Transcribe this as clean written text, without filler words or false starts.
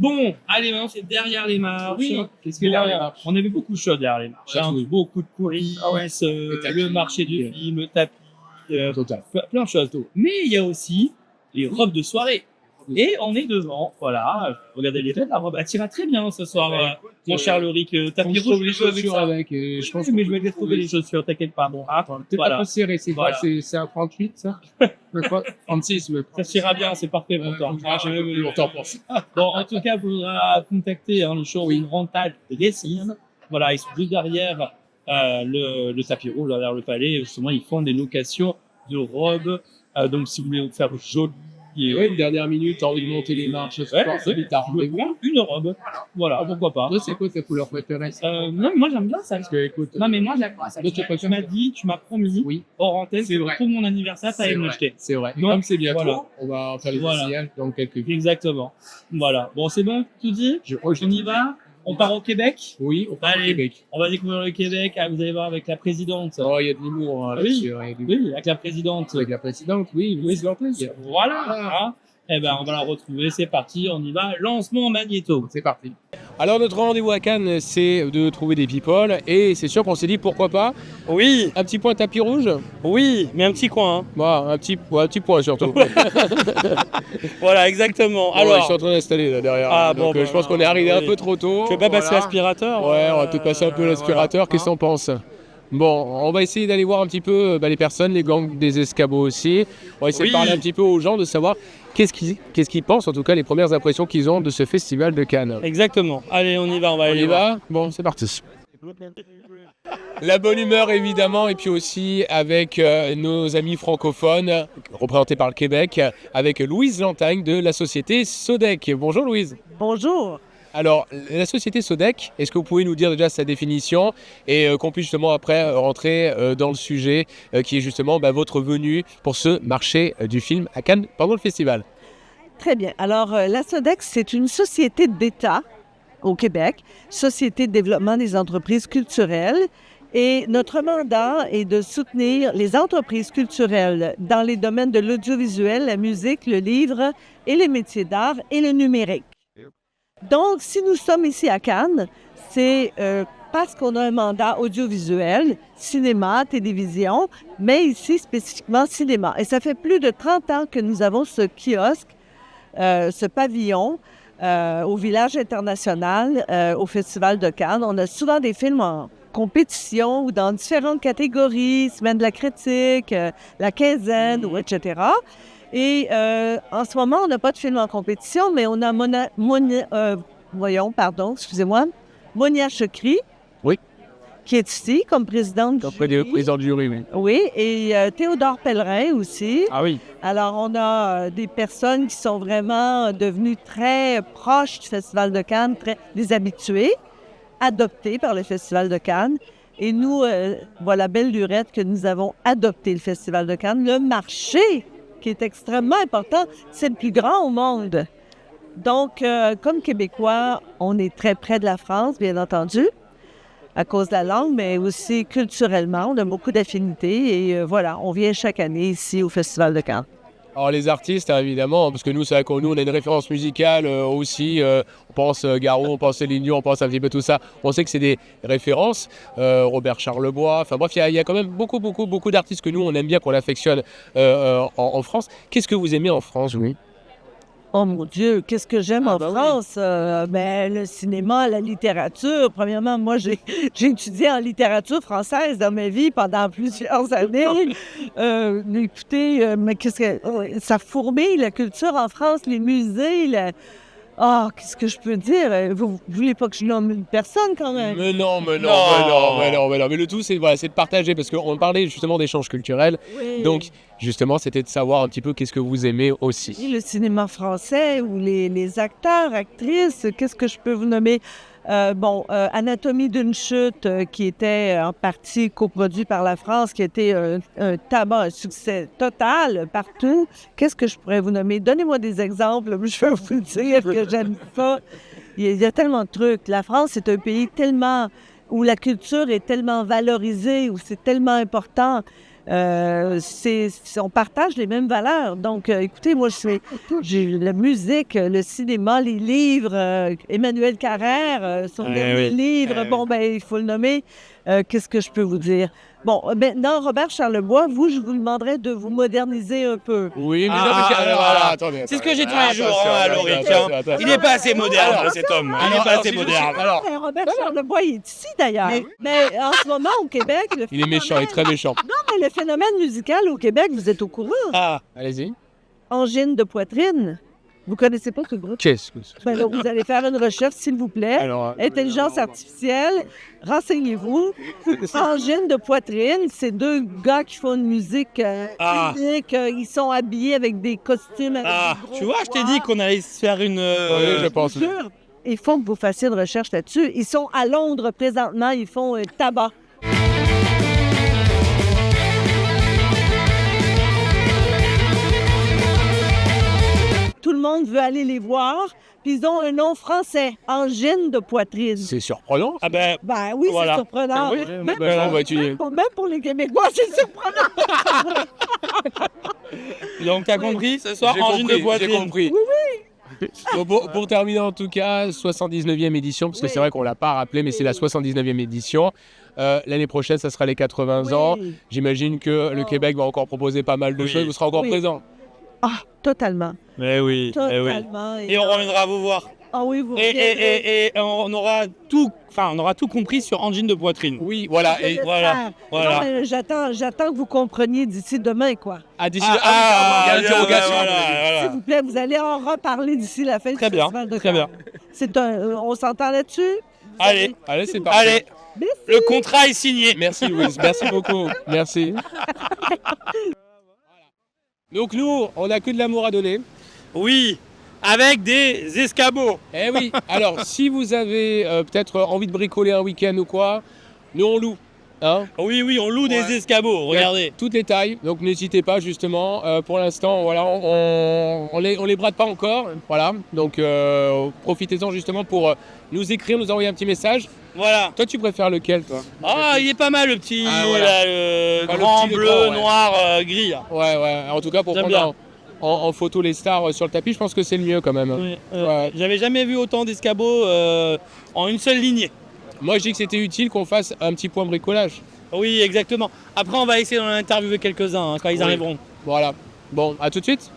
Bon, allez, maintenant c'est derrière les marches. Oui, qu'est-ce qu'il y a derrière les marches? On avait beaucoup de choses derrière les marches. Hein. Beaucoup de coulisses, le marché du film, le tapis, Total. plein de choses. Mais il y a aussi les robes de soirée. Et on est devant, voilà. Regardez les têtes, la robe, elle tira très bien ce soir, mon cher Loric. Tapis rouge, les chaussures avec. Je pense mais je vais trouver les chaussures, t'inquiète pas. Bon, peut-être voilà. pas serré, c'est quoi? C'est un 38, ça? 36, mais. Ça tira bien, c'est parfait pour toi. J'ai même eu longtemps pour ça. Bon, en tout cas, il faudra contacter le showroom rental de Dessine. Voilà, ils sont juste derrière le tapis rouge, derrière le palais. Justement, ils font des locations de robes. Donc, si vous voulez vous faire joli. Oui, une dernière minute, envie de monter les marches, une robe. Voilà, pourquoi pas. Toi, c'est quoi ta couleur préférée? Non, moi j'aime bien ça. Parce que, écoute, non, mais moi j'aime pas ça. Tu m'as dit, tu m'as promis, oui, hors antenne, c'est vrai. Pour mon anniversaire, ça allait me l'acheter. C'est vrai. Donc, comme c'est bientôt, voilà. On va en faire les essais dans quelques jours. Exactement. Voilà. Bon, c'est bon, tout dit? On y va? On part au Québec? Oui, on part au Québec. On va découvrir le Québec. Ah, vous allez voir avec la présidente. Oh, il y a de l'humour. Hein, oui, avec la présidente. Avec la présidente, oui, Louise Lantez. Voilà. Hein. Eh ben, on va la retrouver. C'est parti, on y va. Lancement magnéto. C'est parti. Alors, notre rendez-vous à Cannes, c'est de trouver des people. Et c'est sûr qu'on s'est dit, pourquoi pas? Oui. Un petit point tapis rouge? Oui, mais un petit coin. Hein. Bon, un petit point surtout. Voilà, exactement. Bon, alors, je suis en train d'installer là derrière. Donc, je pense qu'on est arrivé un peu trop tôt. Tu veux pas passer l'aspirateur? Ouais, on va peut-être passer un peu l'aspirateur. Qu'est-ce que t'en penses? Bon, on va essayer d'aller voir un petit peu les personnes, les gangs des escabeaux aussi. On va essayer de parler un petit peu aux gens, de savoir qu'est-ce qu'ils pensent, en tout cas les premières impressions qu'ils ont de ce festival de Cannes. Exactement. Allez, on y va, on y va. Bon, c'est parti. La bonne humeur évidemment, et puis aussi avec nos amis francophones, représentés par le Québec, avec Louise Lantagne de la société Sodec. Bonjour Louise. Bonjour. Alors, la société Sodec, est-ce que vous pouvez nous dire déjà sa définition et qu'on puisse justement après rentrer dans le sujet qui est justement votre venue pour ce marché du film à Cannes pendant le festival? Très bien. Alors, la Sodec, c'est une société d'État au Québec, société de développement des entreprises culturelles. Et notre mandat est de soutenir les entreprises culturelles dans les domaines de l'audiovisuel, la musique, le livre et les métiers d'art et le numérique. Donc, si nous sommes ici à Cannes, c'est parce qu'on a un mandat audiovisuel, cinéma, télévision, mais ici spécifiquement cinéma. Et ça fait plus de 30 ans que nous avons ce kiosque, ce pavillon au Village international, au Festival de Cannes. On a souvent des films en compétition ou dans différentes catégories, Semaine de la critique, la quinzaine, ou etc. Et en ce moment, on n'a pas de film en compétition, mais on a Monia Chokri, oui, qui est ici comme présidente du jury. Président du jury, oui. Oui, et Théodore Pellerin aussi. Ah oui. Alors, on a des personnes qui sont vraiment devenues très proches du Festival de Cannes, des habitués, adoptés par le Festival de Cannes. Et nous, voilà, belle lurette que nous avons adopté le Festival de Cannes. Le marché, qui est extrêmement important, c'est le plus grand au monde. Donc, comme Québécois, on est très près de la France, bien entendu, à cause de la langue, mais aussi culturellement, on a beaucoup d'affinités. Et voilà, on vient chaque année ici au Festival de Cannes. Alors les artistes, évidemment, parce que nous, c'est vrai qu'on a une référence musicale aussi. On pense Garou, on pense Céline Dion, on pense un petit peu tout ça. On sait que c'est des références. Robert Charlebois, enfin bref, il y a quand même beaucoup d'artistes que nous, on aime bien, qu'on affectionne en France. Qu'est-ce que vous aimez en France, oui? Oh mon Dieu, qu'est-ce que j'aime en France? Le cinéma, la littérature. Premièrement, moi, j'ai étudié en littérature française dans ma vie pendant plusieurs années. Écoutez, mais ça fourmille, la culture en France, les musées, qu'est-ce que je peux dire? Vous voulez pas que je nomme une personne quand même? Mais non. Mais le tout, c'est de partager, parce qu'on parlait justement d'échanges culturels. Oui. Donc, justement, c'était de savoir un petit peu qu'est-ce que vous aimez aussi. Et le cinéma français ou les acteurs, actrices, qu'est-ce que je peux vous nommer? Anatomie d'une chute, qui était en partie coproduit par la France, qui a été un succès total partout. Qu'est-ce que je pourrais vous nommer? Donnez-moi des exemples, je vais vous dire que j'aime ça. Il y a tellement de trucs. La France, c'est un pays où la culture est tellement valorisée, où c'est tellement important. On partage les mêmes valeurs. Donc, écoutez, moi, j'ai la musique, le cinéma, les livres, Emmanuel Carrère, son dernier livre, il faut le nommer. Qu'est-ce que je peux vous dire? Bon, maintenant, Robert Charlebois, je vous demanderais de vous moderniser un peu. Oui, mais attendez. C'est ce que j'ai tous les jours, Laurie. Il n'est pas assez moderne, cet homme. Il n'est pas assez moderne. Robert Charlebois, il est ici, d'ailleurs. Mais en ce moment, au Québec... Il est méchant, il est très méchant. Non, mais le phénomène musical au Québec, vous êtes au courant. Allez-y. Angine de poitrine. Vous connaissez pas ce groupe? Qu'est-ce que c'est? Donc, vous allez faire une recherche, s'il vous plaît. Intelligence artificielle, renseignez-vous. Angine de poitrine, c'est deux gars qui font une musique unique. Ils sont habillés avec des costumes. Tu vois, je t'ai dit qu'on allait se faire une... Oui, je pense. Il faut que vous fassiez une recherche là-dessus. Ils sont à Londres présentement, ils font tabac. Tout le monde veut aller les voir. Puis ils ont un nom français, Angine de poitrine. C'est surprenant. Oui, voilà. C'est surprenant. Même pour les Québécois, c'est surprenant. Donc, t'as compris ce soir, Angine de poitrine. J'ai compris. Oui. Donc, pour terminer, en tout cas, 79e édition, parce que c'est vrai qu'on ne l'a pas rappelé, mais c'est la 79e édition. L'année prochaine, ça sera les 80 ans. J'imagine que le Québec va encore proposer pas mal de choses. Vous serez encore présent. Totalement. Mais oui. Totalement. Et on reviendra vous voir. Oui, vous et on aura tout compris sur Angine de poitrine. Oui, voilà. Et voilà. Non, j'attends que vous compreniez d'ici demain, quoi. D'ici il y a l'interrogation. S'il vous plaît, vous allez en reparler d'ici la fin du festival de Cannes. On s'entend là-dessus? Allez, c'est parti. Allez, le contrat est signé. Merci, Louise. Merci beaucoup. Merci. Donc nous, on n'a que de l'amour à donner. Oui, avec des escabeaux. Eh oui, alors si vous avez peut-être envie de bricoler un week-end ou quoi, nous on loue. Oui, on loue des escabeaux, regardez. Toutes les tailles, donc n'hésitez pas justement. Pour l'instant, voilà, on les brade pas encore. Voilà, donc profitez-en justement pour nous écrire, nous envoyer un petit message. Voilà. Toi, tu préfères lequel, toi? Il est pas mal le petit, le grand, petit, bleu, grand, noir, gris. Ouais. En tout cas, pour prendre en photo les stars sur le tapis, je pense que c'est le mieux quand même. Oui, j'avais jamais vu autant d'escabeaux en une seule lignée. Moi, je dis que c'était utile qu'on fasse un petit point bricolage. Oui, exactement. Après, on va essayer d'en interviewer quelques-uns quand ils arriveront. Voilà. Bon, à tout de suite.